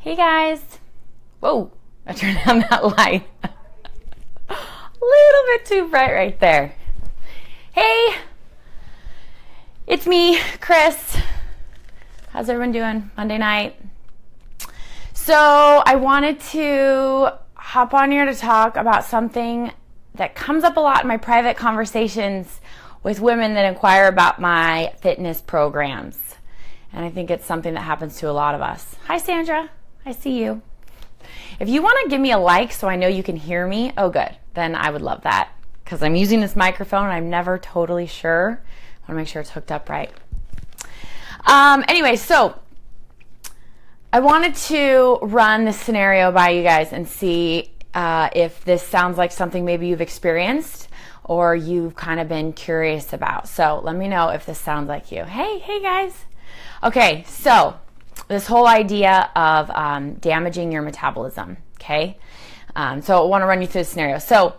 Hey guys. Whoa, I turned on that light. A little bit too bright right there. Hey, it's me, Chris. How's everyone doing? Monday night. So I wanted to hop on here to talk about something that comes up a lot in my private conversations with women that inquire about my fitness programs. And I think it's something that happens to a lot of us. Hi, Sandra. I see you. If you want to give me a like so I know you can hear me, oh good, then I would love that. Because I'm using this microphone and I'm never totally sure. I want to make sure it's hooked up right. Anyway, so I wanted to run this scenario by you guys and see if this sounds like something maybe you've experienced or you've kind of been curious about. So let me know if this sounds like you. Hey guys. Okay, so this whole idea of damaging your metabolism, okay? So I want to run you through the scenario. So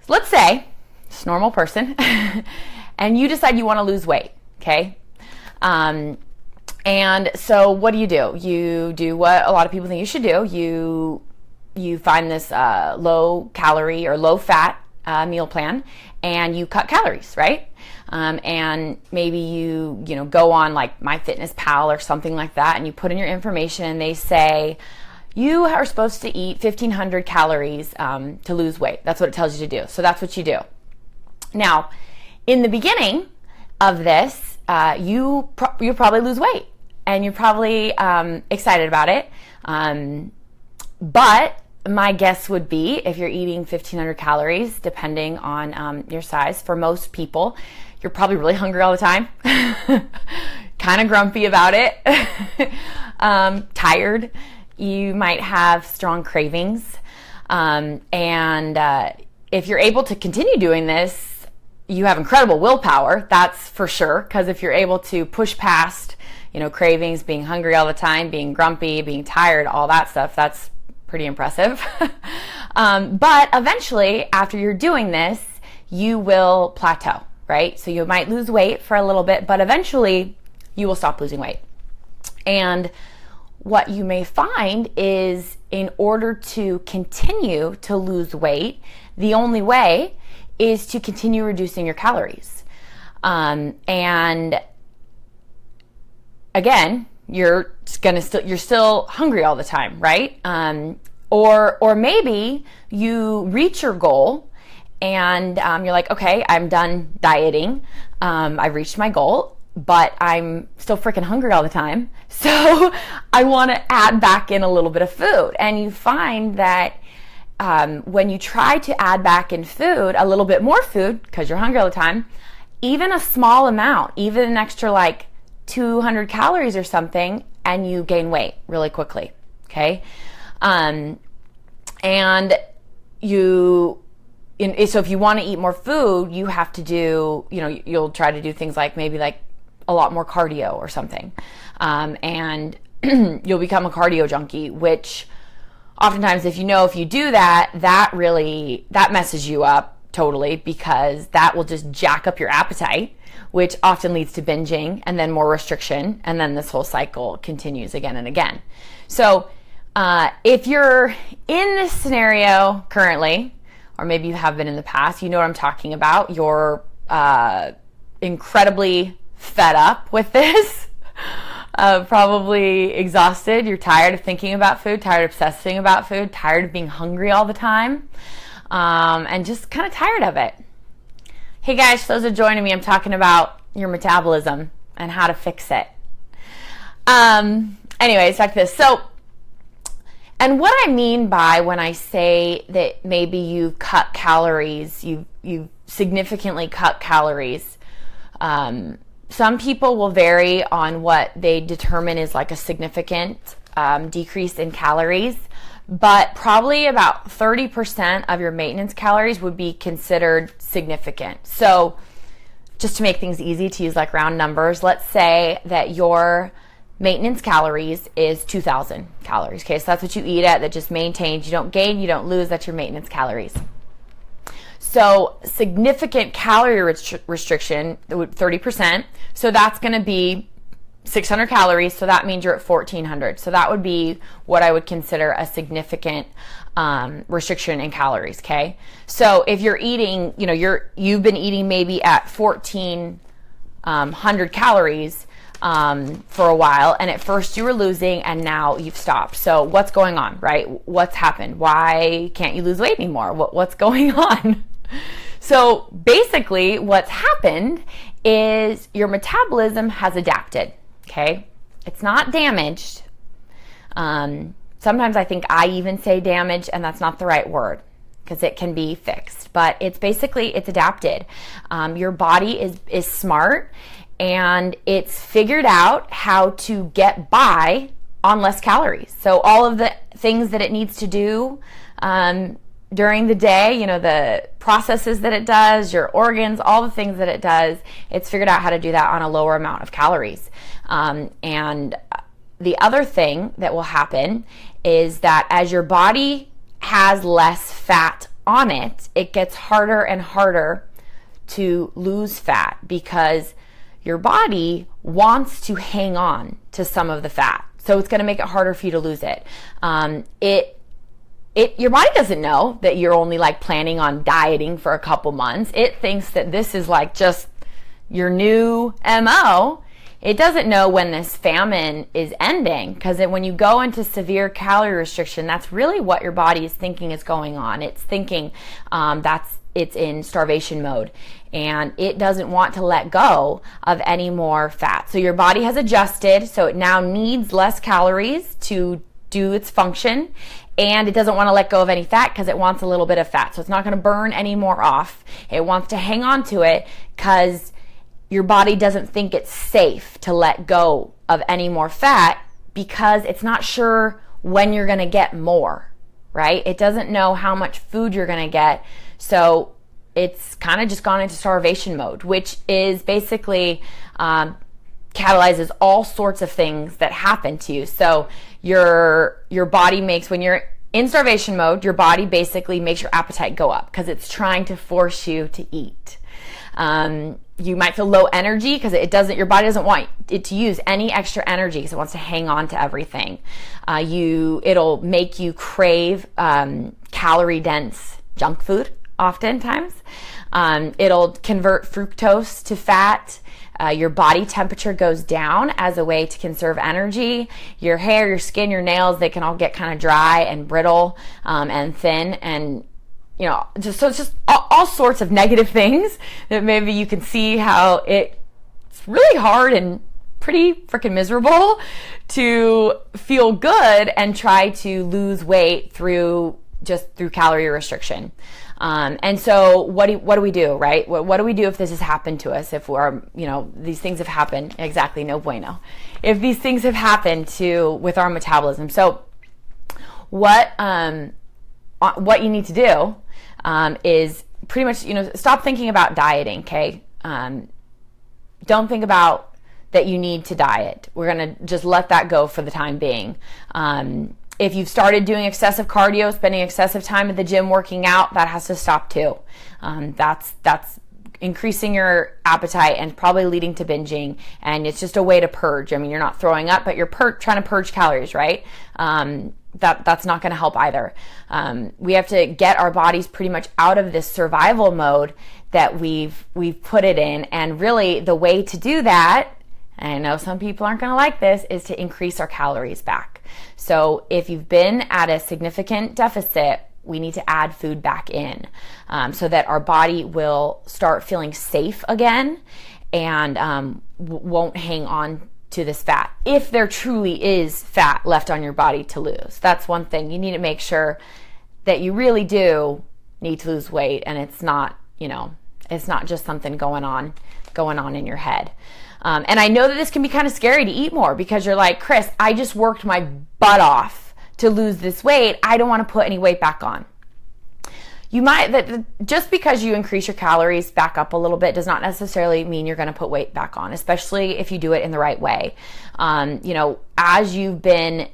let's say it's a normal person and you decide you want to lose weight, okay? And so what do? You do what a lot of people think you should do. You find this low calorie or low fat meal plan and you cut calories, right? And maybe you go on like MyFitnessPal or something like that and you put in your information and they say you are supposed to eat 1,500 calories to lose weight. That's what it tells you to do. So that's what you do. Now, in the beginning of this, you probably lose weight and you're probably excited about it. But my guess would be if you're eating 1,500 calories, depending on your size, for most people, you're probably really hungry all the time, kind of grumpy about it, tired. You might have strong cravings. And if you're able to continue doing this, you have incredible willpower, that's for sure, because if you're able to push past, cravings, being hungry all the time, being grumpy, being tired, all that stuff, that's pretty impressive. But eventually, after you're doing this, you will plateau, right? So you might lose weight for a little bit, but eventually you will stop losing weight. And what you may find is in order to continue to lose weight, the only way is to continue reducing your calories. And again, you're still hungry all the time, right? Or maybe you reach your goal and you're like, okay, I'm done dieting. I've reached my goal, but I'm still freaking hungry all the time. So I want to add back in a little bit of food. And you find that when you try to add back in food, a little bit more food, because you're hungry all the time, even a small amount, even an extra like 200 calories or something, and you gain weight really quickly, okay? So if you want to eat more food, you have to do, you'll try to do things like maybe like a lot more cardio or something. And you'll become a cardio junkie, which oftentimes if you do that, that messes you up totally, because that will just jack up your appetite, which often leads to binging and then more restriction. And then this whole cycle continues again and again. So if you're in this scenario currently, or maybe you have been in the past, you know what I'm talking about. You're incredibly fed up with this, probably exhausted. You're tired of thinking about food, tired of obsessing about food, tired of being hungry all the time, and just kind of tired of it. Hey guys, for those who are joining me, I'm talking about your metabolism and how to fix it. Anyways, back to this. So, and what I mean by when I say that maybe you've cut calories, you've significantly cut calories, some people will vary on what they determine is like a significant decrease in calories, but probably about 30% of your maintenance calories would be considered significant. So just to make things easy, to use like round numbers, let's say that your maintenance calories is 2,000 calories. Okay, so that's what you eat at, that just maintains. You don't gain, you don't lose. That's your maintenance calories. So significant calorie restriction, 30%. So that's going to be 600 calories, so that means you're at 1400. So that would be what I would consider a significant restriction in calories. Okay, so if you're eating, you've been eating maybe at 1400 calories for a while, and at first you were losing, and now you've stopped. So what's going on, right? What's happened? Why can't you lose weight anymore? What's going on? So basically, what's happened is your metabolism has adapted. Okay, it's not damaged. Sometimes I think I even say damaged, and that's not the right word because it can be fixed. But it's adapted. Your body is smart, and it's figured out how to get by on less calories. So all of the things that it needs to do during the day, the processes that it does, your organs, all the things that it does, it's figured out how to do that on a lower amount of calories. And the other thing that will happen is that as your body has less fat on it, it gets harder and harder to lose fat because your body wants to hang on to some of the fat. So it's going to make it harder for you to lose it. Your body doesn't know that you're only planning on dieting for a couple months. It thinks that this is just your new MO. It doesn't know when this famine is ending, because when you go into severe calorie restriction, that's really what your body is thinking is going on. It's thinking it's in starvation mode, and it doesn't want to let go of any more fat. So your body has adjusted, so it now needs less calories to do its function, and it doesn't want to let go of any fat because it wants a little bit of fat. So it's not going to burn any more off. It wants to hang on to it because your body doesn't think it's safe to let go of any more fat because it's not sure when you're going to get more, right? It doesn't know how much food you're going to get. So it's kind of just gone into starvation mode, which is basically catalyzes all sorts of things that happen to you. So your body makes, when you're in starvation mode, your body basically makes your appetite go up because it's trying to force you to eat. You might feel low energy because your body doesn't want it to use any extra energy because it wants to hang on to everything. It'll make you crave calorie dense junk food oftentimes. It'll convert fructose to fat. Your body temperature goes down as a way to conserve energy. Your hair, your skin, your nails, they can all get kind of dry and brittle and thin, and it's just all sorts of negative things that maybe you can see how it's really hard and pretty freaking miserable to feel good and try to lose weight through calorie restriction. And so what do we do, right? What do we do if this has happened to us? If these things have happened, exactly, no bueno. If these things have happened with our metabolism. So what you need to do is pretty much, stop thinking about dieting, okay? Don't think about that you need to diet. We're going to just let that go for the time being. If you've started doing excessive cardio, spending excessive time at the gym working out, that has to stop too. That's increasing your appetite and probably leading to binging, and it's just a way to purge. I mean, you're not throwing up, but you're trying to purge calories, right? That's not going to help either. We have to get our bodies pretty much out of this survival mode that we've put it in, and really the way to do that, and I know some people aren't going to like this, is to increase our calories back. So if you've been at a significant deficit, we need to add food back in so that our body will start feeling safe again and won't hang on to this fat. If there truly is fat left on your body to lose, that's one thing. You need to make sure that you really do need to lose weight, and it's not, it's not just something going on in your head. And I know that this can be kind of scary to eat more because you're like, Chris, I just worked my butt off to lose this weight. I don't want to put any weight back on. Just because you increase your calories back up a little bit does not necessarily mean you're going to put weight back on, especially if you do it in the right way. As you've been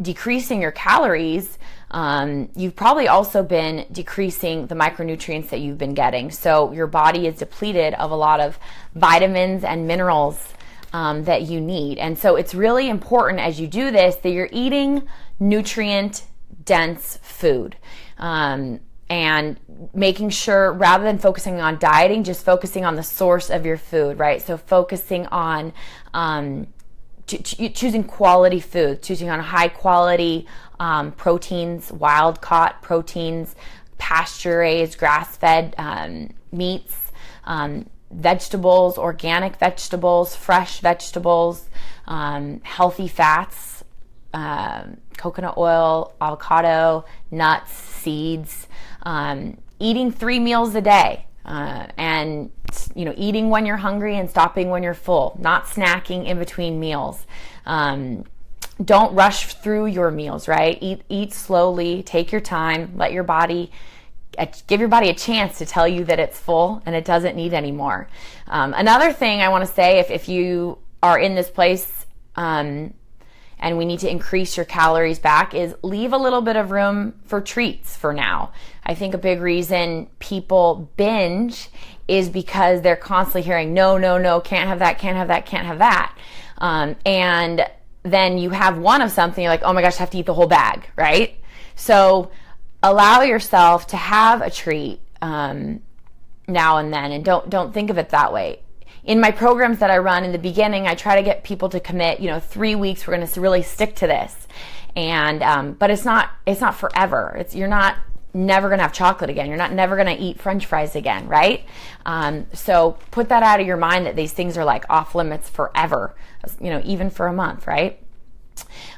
decreasing your calories, you've probably also been decreasing the micronutrients that you've been getting. So your body is depleted of a lot of vitamins and minerals that you need. And so it's really important as you do this that you're eating nutrient dense food. And making sure, rather than focusing on dieting, just focusing on the source of your food, right? So focusing on choosing quality food, choosing on high quality proteins, wild caught proteins, pasture raised, grass fed meats, vegetables, organic vegetables, fresh vegetables, healthy fats, coconut oil, avocado, nuts, seeds, eating 3 meals a day, and eating when you're hungry and stopping when you're full, not snacking in between meals. Don't rush through your meals, right? Eat slowly, take your time, give your body a chance to tell you that it's full and it doesn't need any more. Another thing I want to say, if you are in this place, and we need to increase your calories back, is leave a little bit of room for treats for now. I think a big reason people binge is because they're constantly hearing, no, can't have that, can't have that, can't have that. And then you have one of something, you're like, oh my gosh, I have to eat the whole bag, right? So allow yourself to have a treat now and then, and don't think of it that way. In my programs that I run in the beginning, I try to get people to commit, 3 weeks, we're going to really stick to this. And, but it's not forever. You're not never going to have chocolate again. You're not never going to eat French fries again, right? So put that out of your mind that these things are like off limits forever, even for a month, right?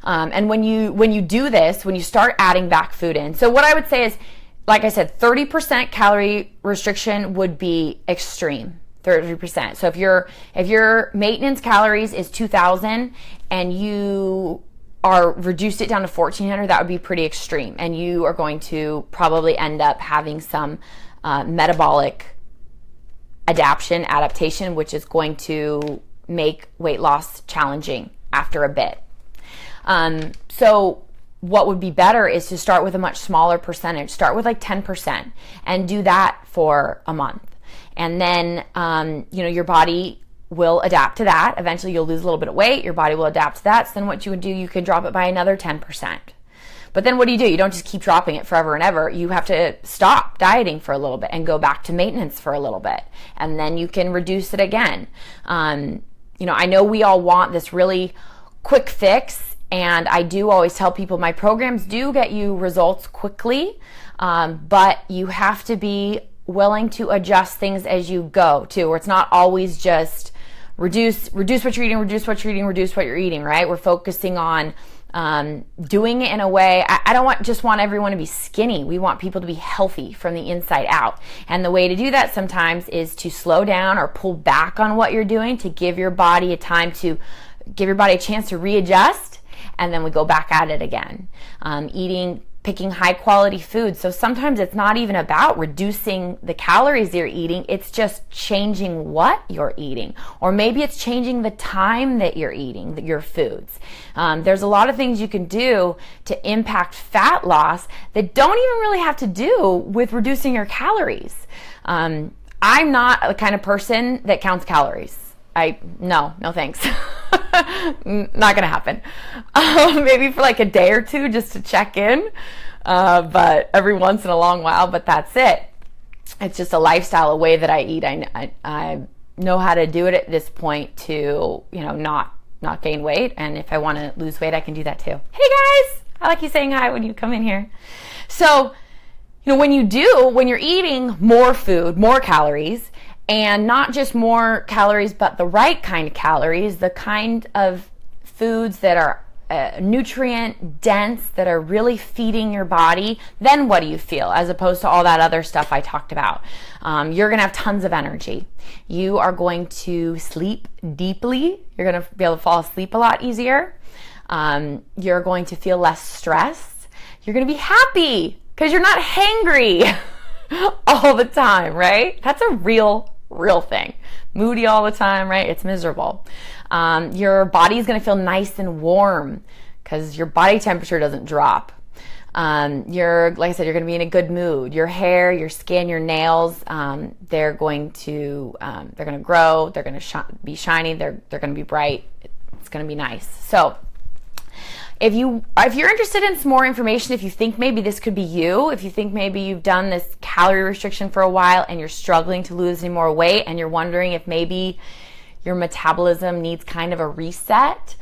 And when you do this, when you start adding back food in, so what I would say is, like I said, 30% calorie restriction would be extreme. 30%. So if your maintenance calories is 2,000 and you are reduced it down to 1,400, that would be pretty extreme. And you are going to probably end up having some metabolic adaptation, which is going to make weight loss challenging after a bit. So what would be better is to start with a much smaller percentage. Start with like 10% and do that for a month. And then, your body will adapt to that. Eventually you'll lose a little bit of weight. Your body will adapt to that. So then what you would do, you could drop it by another 10%. But then what do? You don't just keep dropping it forever and ever. You have to stop dieting for a little bit and go back to maintenance for a little bit. And then you can reduce it again. I know we all want this really quick fix. And I do always tell people my programs do get you results quickly. But you have to be willing to adjust things as you go too, where it's not always just reduce what you're eating, reduce what you're eating, right? We're focusing on doing it in a way. I don't just want everyone to be skinny. We want people to be healthy from the inside out. And the way to do that sometimes is to slow down or pull back on what you're doing to give your body a chance to readjust, and then we go back at it again. Picking high quality food. So sometimes it's not even about reducing the calories you're eating, it's just changing what you're eating. Or maybe it's changing the time that you're eating your foods. There's a lot of things you can do to impact fat loss that don't even really have to do with reducing your calories. I'm not the kind of person that counts calories. No thanks. Not gonna happen. Maybe for like a day or two just to check in, but every once in a long while, but that's it. It's just a lifestyle, a way that I eat. I know how to do it at this point to, not gain weight. And if I want to lose weight, I can do that too. Hey guys, I like you saying hi when you come in here. So, when you're eating more food, more calories, and not just more calories, but the right kind of calories, the kind of foods that are nutrient dense, that are really feeding your body, then what do you feel as opposed to all that other stuff I talked about? You're going to have tons of energy. You are going to sleep deeply. You're going to be able to fall asleep a lot easier. You're going to feel less stressed. You're going to be happy because you're not hangry all the time, right? That's a real thing. Moody all the time, right? It's miserable. Your body is going to feel nice and warm because your body temperature doesn't drop. Like I said, you're going to be in a good mood. Your hair, your skin, your nails, they're going to grow. They're going to be shiny. They're going to be bright. It's going to be nice. So if you're interested in some more information, if you think maybe this could be you, if you think maybe you've done this calorie restriction for a while and you're struggling to lose any more weight and you're wondering if maybe your metabolism needs kind of a reset,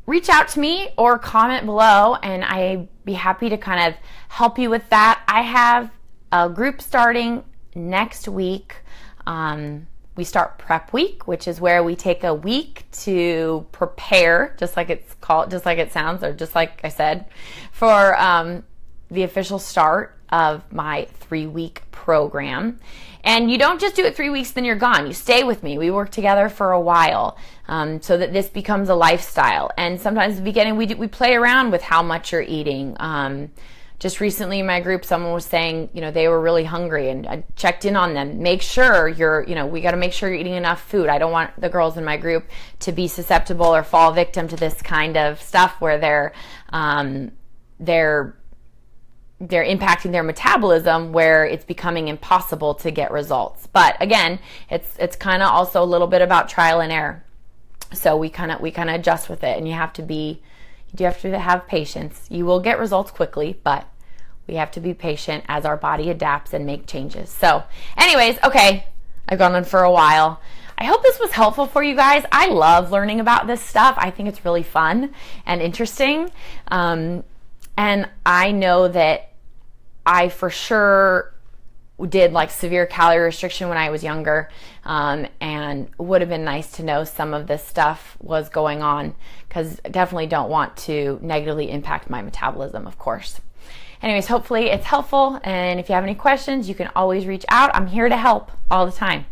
reach out to me or comment below and I'd be happy to kind of help you with that. I have a group starting next week. We start prep week, which is where we take a week to prepare, just like it sounds, or just like I said, for the official start of my 3-week program. And you don't just do it 3 weeks, then you're gone. You stay with me. We work together for a while so that this becomes a lifestyle. And sometimes at the beginning, we play around with how much you're eating. Just recently in my group, someone was saying, they were really hungry, and I checked in on them. Make sure we got to make sure you're eating enough food. I don't want the girls in my group to be susceptible or fall victim to this kind of stuff where they're impacting their metabolism where it's becoming impossible to get results. But again, it's kind of also a little bit about trial and error. So we kind of adjust with it, and you do have to have patience. You will get results quickly, but we have to be patient as our body adapts and make changes. So anyways, okay, I've gone on for a while. I hope this was helpful for you guys. I love learning about this stuff. I think it's really fun and interesting. And I know that I for sure did like severe calorie restriction when I was younger, and would have been nice to know some of this stuff was going on, because I definitely don't want to negatively impact my metabolism, of course. Anyways, hopefully it's helpful, and if you have any questions, you can always reach out. I'm here to help all the time.